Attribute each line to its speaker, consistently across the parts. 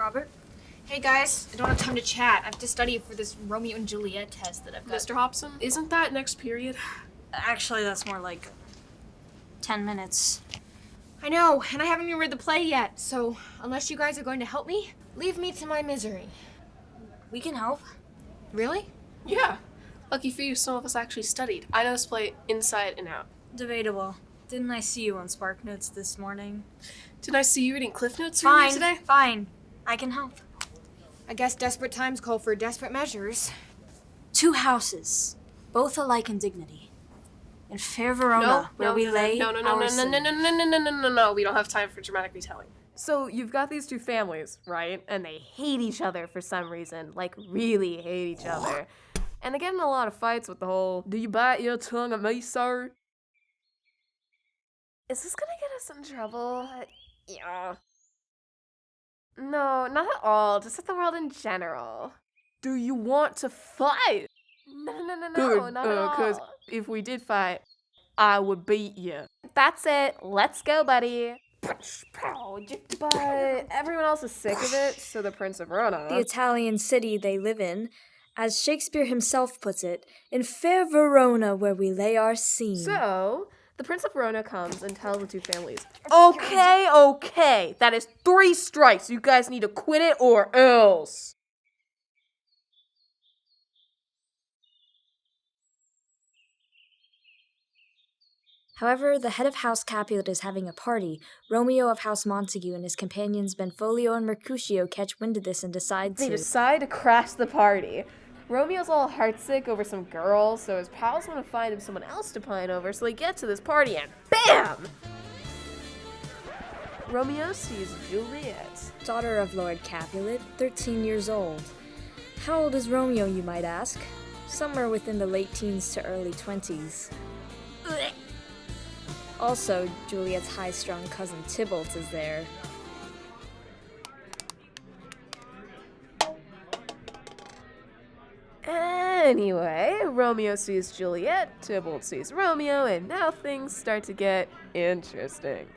Speaker 1: Robert.
Speaker 2: Hey guys, I don't have time to chat. I have to study for this Romeo and Juliet test that I've got.
Speaker 3: Mr. Hobson, isn't that next period?
Speaker 1: Actually, that's more like 10 minutes.
Speaker 2: I know, and I haven't even read the play yet, so unless you guys are going to help me, leave me to my misery.
Speaker 1: We can help.
Speaker 2: Really?
Speaker 3: Yeah. Lucky for you, some of us actually studied. I know this play inside and out.
Speaker 1: Debatable. Didn't I see you on Spark Notes this morning?
Speaker 3: Didn't I see you reading Cliff Notes earlier today?
Speaker 1: Fine. I can help.
Speaker 2: I guess desperate times call for desperate measures.
Speaker 1: 2 houses, both alike in dignity. In fair Verona, where we lay
Speaker 3: No, we don't have time for dramatic retelling.
Speaker 4: So you've got these 2 families, right? And they hate each other for some reason, like really hate each other. And they get in a lot of fights with the whole, "Do you bite your tongue at me, sir?" Is this gonna get us in trouble? Yeah. No, not at all, just at the world in general. Do you want to fight? No,
Speaker 3: Good,
Speaker 4: not at all.
Speaker 3: because
Speaker 4: if we did fight, I would beat you. That's it, let's go, buddy. But everyone else is sick of it, so the Prince of Verona...
Speaker 5: The Italian city they live in, as Shakespeare himself puts it, in fair Verona where we lay our scene.
Speaker 4: So, the Prince of Verona comes and tells the 2 families, Okay, that is 3 strikes. You guys need to quit it or else.
Speaker 5: However, the head of House Capulet is having a party. Romeo of House Montague and his companions Benfolio and Mercutio catch wind of this and decide
Speaker 4: to crash the party. Romeo's all heartsick over some girl, so his pals want to find him someone else to pine over, so they get to this party and BAM! Romeo sees Juliet.
Speaker 5: Daughter of Lord Capulet, 13 years old. How old is Romeo, you might ask? Somewhere within the late teens to early 20s. Also, Juliet's high-strung cousin Tybalt is there.
Speaker 4: Anyway, Romeo sees Juliet, Tybalt sees Romeo, and now things start to get interesting.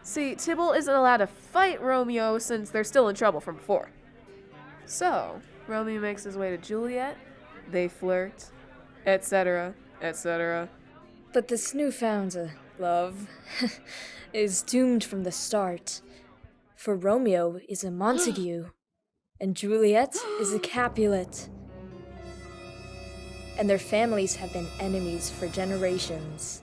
Speaker 4: See, Tybalt isn't allowed to fight Romeo since they're still in trouble from before. So, Romeo makes his way to Juliet, they flirt, etc., etc.
Speaker 5: But this newfound love is doomed from the start. For Romeo is a Montague, and Juliet is a Capulet. And their families have been enemies for generations.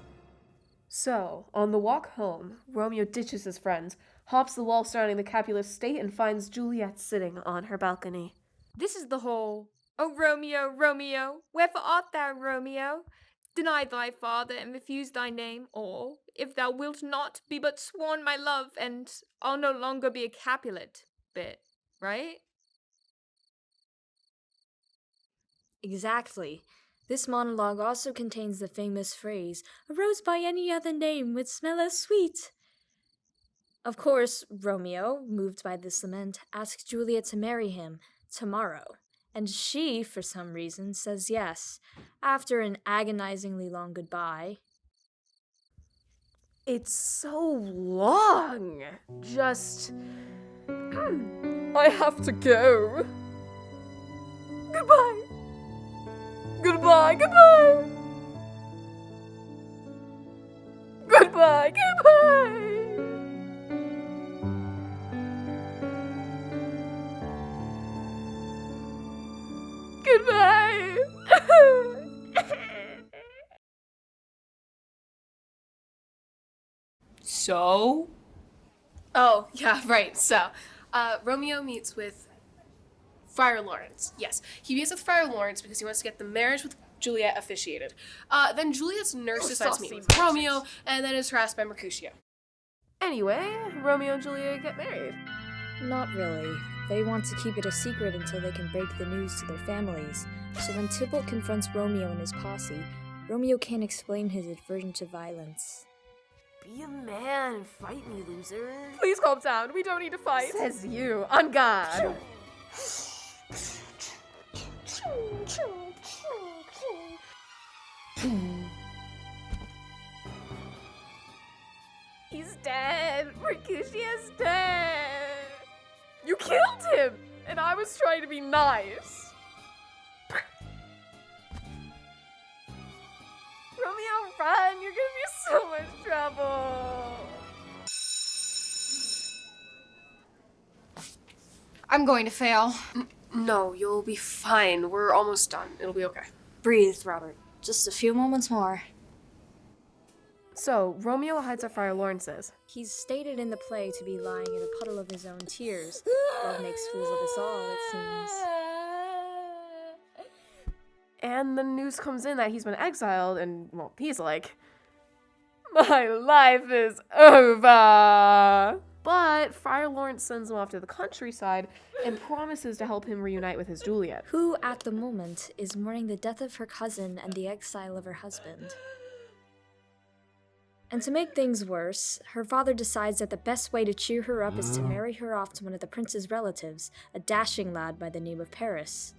Speaker 4: So, on the walk home, Romeo ditches his friends, hops the wall surrounding the Capulet estate, and finds Juliet sitting on her balcony.
Speaker 2: This is the whole, "Oh Romeo, Romeo, wherefore art thou, Romeo? Deny thy father and refuse thy name, or, if thou wilt not, be but sworn my love, and I'll no longer be a Capulet" bit, right?
Speaker 5: Exactly. This monologue also contains the famous phrase, "A rose by any other name would smell as sweet." Of course, Romeo, moved by this lament, asks Juliet to marry him tomorrow. And she, for some reason, says yes, after an agonizingly long goodbye.
Speaker 4: It's so long. Just... I have to go. Goodbye. Goodbye, goodbye. Goodbye, goodbye. Goodbye.
Speaker 3: So? Oh, yeah, right. So, Romeo meets with Friar Lawrence. Yes, he meets with Friar Lawrence because he wants to get the marriage with Juliet officiated. Then Juliet's nurse decides to meet with Romeo, and then is harassed by Mercutio.
Speaker 4: Anyway, Romeo and Juliet get married.
Speaker 5: Not really. They want to keep it a secret until they can break the news to their families. So when Tybalt confronts Romeo and his posse, Romeo can't explain his aversion to violence.
Speaker 4: Be a man and fight me, loser. Please calm down. We don't need to fight. Says you. On God. He's dead. Mercutio's dead. You killed him. was trying to be nice. Romeo, run! You're gonna be in so much trouble.
Speaker 6: I'm going to fail.
Speaker 3: No, you'll be fine. We're almost done. It'll be okay.
Speaker 1: Breathe, Robert. Just a few moments more.
Speaker 4: So, Romeo hides at Friar Lawrence's.
Speaker 5: He's stated in the play to be lying in a puddle of his own tears. Love makes fools of us all, it seems.
Speaker 4: And the news comes in that he's been exiled, and, well, he's like, my life is over! But Friar Lawrence sends him off to the countryside and promises to help him reunite with his Juliet.
Speaker 5: Who, at the moment, is mourning the death of her cousin and the exile of her husband. And to make things worse, her father decides that the best way to cheer her up is to marry her off to one of the prince's relatives, a dashing lad by the name of Paris.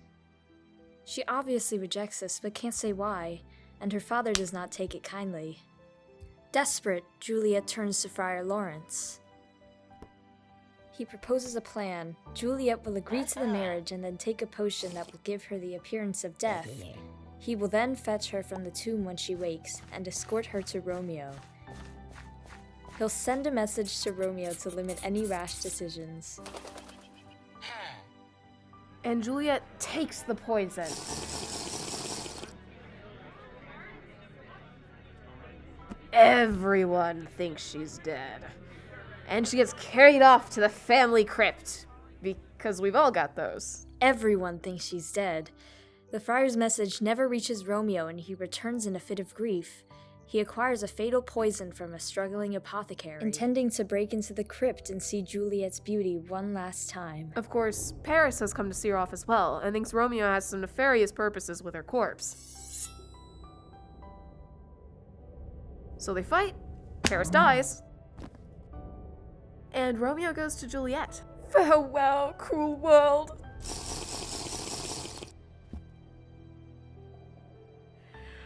Speaker 5: She obviously rejects this, but can't say why, and her father does not take it kindly. Desperate, Juliet turns to Friar Lawrence. He proposes a plan. Juliet will agree to the marriage and then take a potion that will give her the appearance of death. He will then fetch her from the tomb when she wakes and escort her to Romeo. He'll send a message to Romeo to limit any rash decisions.
Speaker 4: And Juliet takes the poison. Everyone thinks she's dead. And she gets carried off to the family crypt. Because we've all got those.
Speaker 5: Everyone thinks she's dead. The friar's message never reaches Romeo and he returns in a fit of grief. He acquires a fatal poison from a struggling apothecary, intending to break into the crypt and see Juliet's beauty one last time.
Speaker 4: Of course, Paris has come to see her off as well, and thinks Romeo has some nefarious purposes with her corpse. So they fight, Paris dies, and Romeo goes to Juliet. Farewell, cruel world!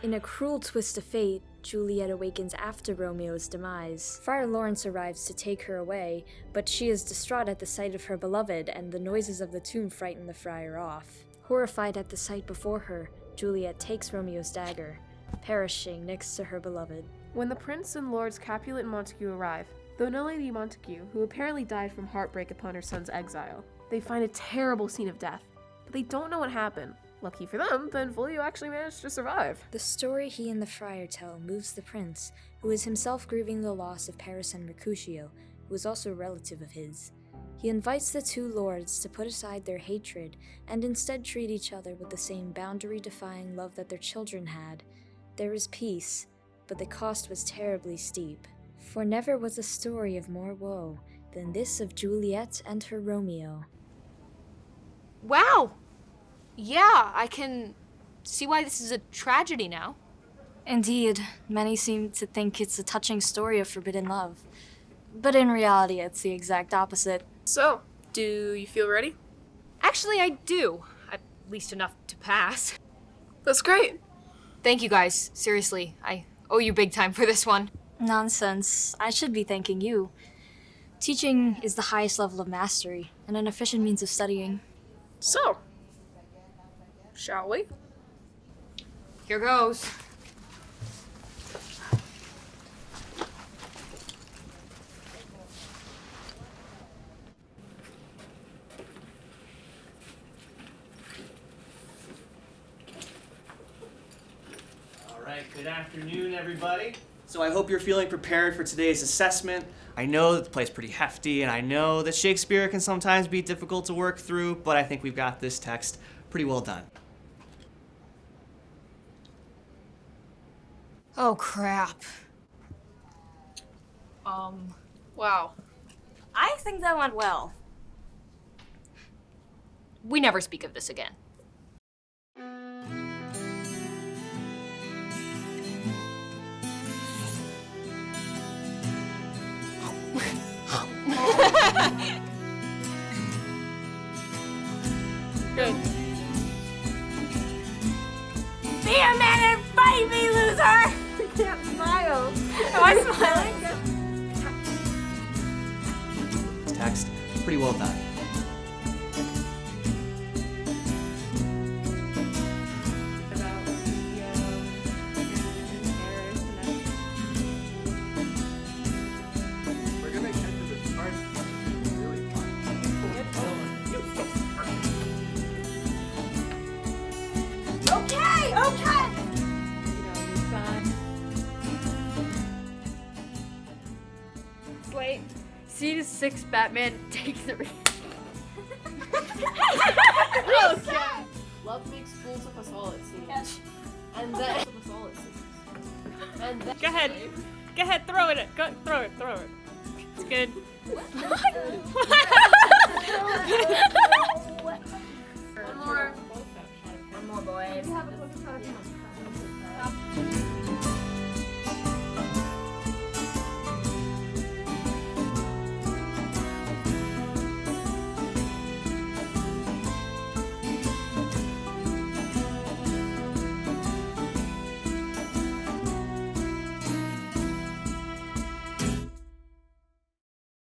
Speaker 5: In a cruel twist of fate, Juliet awakens after Romeo's demise. Friar Lawrence arrives to take her away, but she is distraught at the sight of her beloved, and the noises of the tomb frighten the friar off. Horrified at the sight before her, Juliet takes Romeo's dagger, perishing next to her beloved.
Speaker 4: When the prince and lords Capulet and Montague arrive, though no Lady Montague, who apparently died from heartbreak upon her son's exile, they find a terrible scene of death, but they don't know what happened. Lucky for them, Benvolio actually managed to survive.
Speaker 5: The story he and the friar tell moves the prince, who is himself grieving the loss of Paris and Mercutio, who is also a relative of his. He invites the two lords to put aside their hatred and instead treat each other with the same boundary-defying love that their children had. There is peace, but the cost was terribly steep. For never was a story of more woe than this of Juliet and her Romeo.
Speaker 6: Wow! Yeah, I can see why this is a tragedy now.
Speaker 1: Indeed, many seem to think it's a touching story of forbidden love. But in reality, it's the exact opposite.
Speaker 3: So, do you feel ready?
Speaker 6: Actually, I do. At least enough to pass.
Speaker 3: That's great.
Speaker 6: Thank you guys. Seriously, I owe you big time for this one.
Speaker 1: Nonsense. I should be thanking you. Teaching is the highest level of mastery, and an efficient means of studying.
Speaker 3: So, shall we?
Speaker 6: Here goes.
Speaker 7: All right, good afternoon, everybody. So I hope you're feeling prepared for today's assessment. I know that the play's pretty hefty, and I know that Shakespeare can sometimes be difficult to work through, but I think we've got this text pretty well done.
Speaker 6: Oh, crap.
Speaker 3: Wow.
Speaker 1: I think that went well.
Speaker 6: We never speak of this again.
Speaker 3: Good.
Speaker 1: Be a man and fight me, loser! I can't smile. Am I smiling?
Speaker 7: This text, pretty well done.
Speaker 8: 6, Batman, take 3.
Speaker 4: Okay. Love makes fools of us all, it seems. And then And then
Speaker 2: Go ahead. Go ahead, throw it. Go, throw it. It's good.
Speaker 8: One more, boys.